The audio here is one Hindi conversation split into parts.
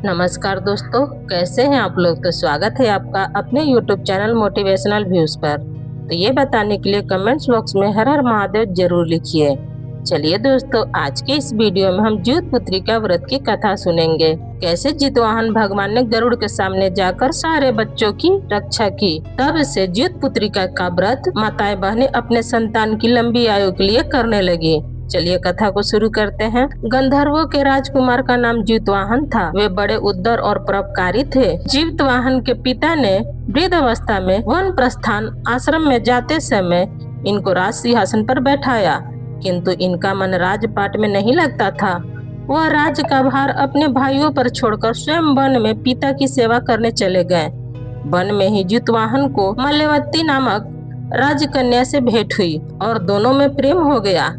नमस्कार दोस्तों, कैसे हैं आप लोग। तो स्वागत है आपका अपने YouTube चैनल मोटिवेशनल व्यूज पर। तो ये बताने के लिए कमेंट्स बॉक्स में हर हर महादेव जरूर लिखिए। चलिए दोस्तों, आज के इस वीडियो में हम जीतपुत्री का व्रत की कथा सुनेंगे। कैसे जितवाहन भगवान ने गरुड़ के सामने जाकर सारे बच्चों की रक्षा की। तब से जीतपुत्रिका का व्रत माताएं बहनें अपने संतान की लंबी आयु के लिए करने लगी। चलिए कथा को शुरू करते हैं। गंधर्वों के राजकुमार का नाम जीतवाहन था। वे बड़े उदार और परोपकारी थे। जीतवाहन के पिता ने वृद्ध अवस्था में वन प्रस्थान आश्रम में जाते समय इनको राज सिंहासन पर बैठाया, किंतु इनका मन राजपाट में नहीं लगता था। वह राज्य का भार अपने भाइयों पर छोड़कर स्वयं वन में पिता की सेवा करने चले गए। वन में ही जीतवाहन को मल्यवती नामक राजकन्या से भेंट हुई और दोनों में प्रेम हो गया।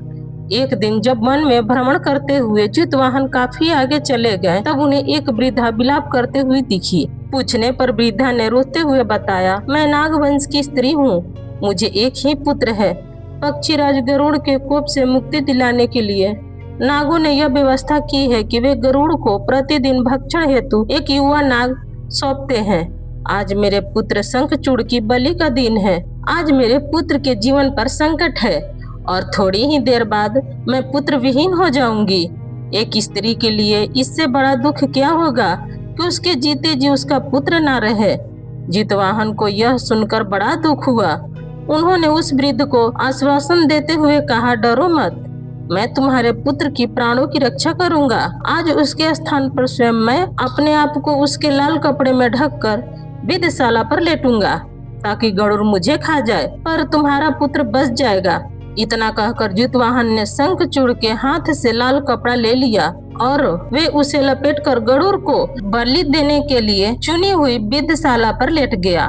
एक दिन जब वन में भ्रमण करते हुए जीतवाहन काफी आगे चले गए, तब उन्हें एक वृद्धा विलाप करते हुए दिखी। पूछने पर वृद्धा ने रोते हुए बताया, मैं नागवंश की स्त्री हूँ। मुझे एक ही पुत्र है। पक्षीराज गरुड़ के कोप से मुक्ति दिलाने के लिए नागों ने यह व्यवस्था की है कि वे गरुड़ को प्रतिदिन भक्षण हेतु एक युवा नाग सौंपते हैं। आज मेरे पुत्र शंखचूड़ की बलि का दिन है। आज मेरे पुत्र के जीवन पर संकट है और थोड़ी ही देर बाद मैं पुत्र विहीन हो जाऊंगी। एक स्त्री के लिए इससे बड़ा दुख क्या होगा कि उसके जीते जी उसका पुत्र ना रहे। जीतवाहन को यह सुनकर बड़ा दुख हुआ। उन्होंने उस वृद्ध को आश्वासन देते हुए कहा, डरो मत, मैं तुम्हारे पुत्र की प्राणों की रक्षा करूंगा। आज उसके स्थान पर स्वयं मैं अपने आप को उसके लाल कपड़े में ढककर विदशाला पर लेटूंगा ताकि गरुड़ मुझे खा जाए, पर तुम्हारा पुत्र बच जाएगा। इतना कहकर जीतवाहन ने शंखचूड़ के हाथ से लाल कपड़ा ले लिया और वे उसे लपेटकर गरुड़ को बलि देने के लिए चुनी हुई विदशाला पर लेट गया।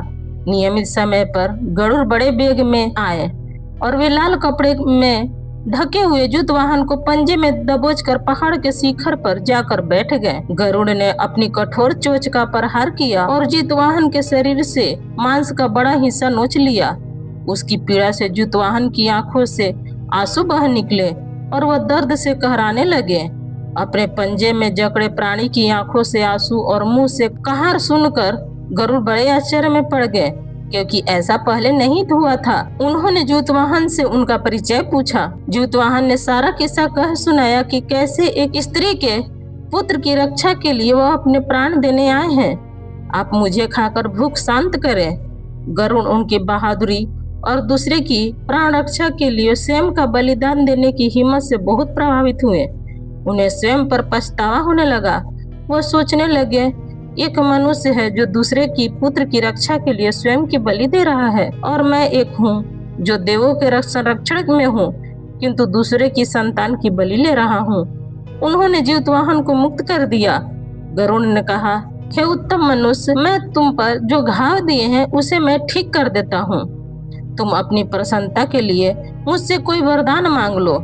नियमित समय पर गरुड़ बड़े वेग में आए और वे लाल कपड़े में ढके हुए जीतवाहन को पंजे में दबोचकर पहाड़ के शिखर पर जाकर बैठ गए। गरुड़ ने अपनी कठोर चोंच का प्रहार किया और जीतवाहन के शरीर से मांस का बड़ा हिस्सा नोच लिया। उसकी पीड़ा से जीतवाहन की आंखों से आंसू बह निकले और वह दर्द से कहराने लगे। अपने पंजे में जकड़े प्राणी की आंखों से आंसू और मुंह से कहार सुनकर गरुड़ बड़े आश्चर्य में पड़ गए, क्योंकि ऐसा पहले नहीं हुआ था। उन्होंने जीतवाहन से उनका परिचय पूछा। जीतवाहन ने सारा किस्सा कह सुनाया कि कैसे एक स्त्री के पुत्र की रक्षा के लिए वह अपने प्राण देने आए हैं। आप मुझे खाकर भूख शांत करें। गरुड़ उनकी बहादुरी और दूसरे की प्राण रक्षा के लिए स्वयं का बलिदान देने की हिम्मत से बहुत प्रभावित हुए। उन्हें स्वयं पर पछतावा होने लगा। वो सोचने लगे, एक मनुष्य है जो दूसरे की पुत्र की रक्षा के लिए स्वयं की बलि दे रहा है, और मैं एक हूँ जो देवों के संरक्षण में हूँ, किंतु दूसरे की संतान की बलि ले रहा हूँ। उन्होंने जीतवाहन को मुक्त कर दिया। गरुड़ ने कहा, हे उत्तम मनुष्य, मैं तुम पर जो घाव दिए हैं उसे मैं ठीक कर देता हूँ। तुम अपनी प्रसन्नता के लिए मुझसे कोई वरदान मांग लो।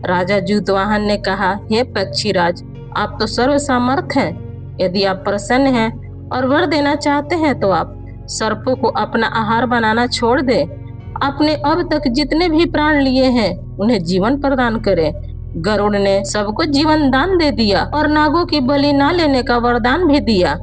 राजा जीतवाहन ने कहा, हे पक्षीराज, आप तो सर्व सामर्थ हैं। यदि आप प्रसन्न हैं और वर देना चाहते हैं तो आप सर्पों को अपना आहार बनाना छोड़ दे। आपने अब तक जितने भी प्राण लिए हैं उन्हें जीवन प्रदान करें। गरुड़ ने सबको जीवन दान दे दिया और नागों की बलि न लेने का वरदान भी दिया।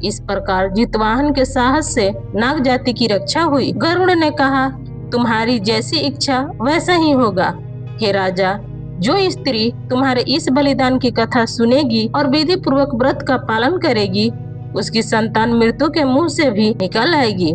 इस प्रकार जीतवाहन के साहस से नाग जाति की रक्षा हुई। गरुड़ ने कहा, तुम्हारी जैसी इच्छा वैसा ही होगा। हे राजा, जो स्त्री तुम्हारे इस बलिदान की कथा सुनेगी और विधि पूर्वक व्रत का पालन करेगी, उसकी संतान मृत्यु के मुंह से भी निकल आएगी।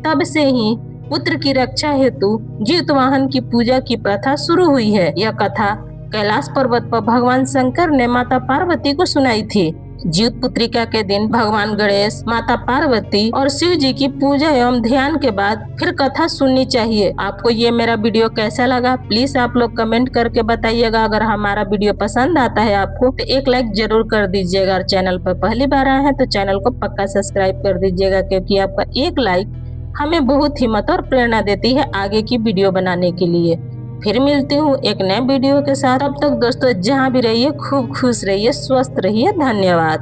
तब से ही पुत्र की रक्षा हेतु जीतवाहन की पूजा की प्रथा शुरू हुई है। यह कथा कैलाश पर्वत पर भगवान शंकर ने माता पार्वती को सुनाई थी। जीतपुत्रिका के दिन भगवान गणेश, माता पार्वती और शिव जी की पूजा एवं ध्यान के बाद फिर कथा सुननी चाहिए। आपको ये मेरा वीडियो कैसा लगा, प्लीज आप लोग कमेंट करके बताइएगा। अगर हमारा वीडियो पसंद आता है आपको तो एक लाइक जरूर कर दीजिएगा। और चैनल पर पहली बार आए हैं तो चैनल को पक्का सब्सक्राइब कर दीजिएगा, क्योंकि आपका एक लाइक हमें बहुत हिम्मत और प्रेरणा देती है आगे की वीडियो बनाने के लिए। फिर मिलती हूँ एक नए वीडियो के साथ। तब तक दोस्तों जहाँ भी रहिए खूब खुश रहिए, स्वस्थ रहिए। धन्यवाद।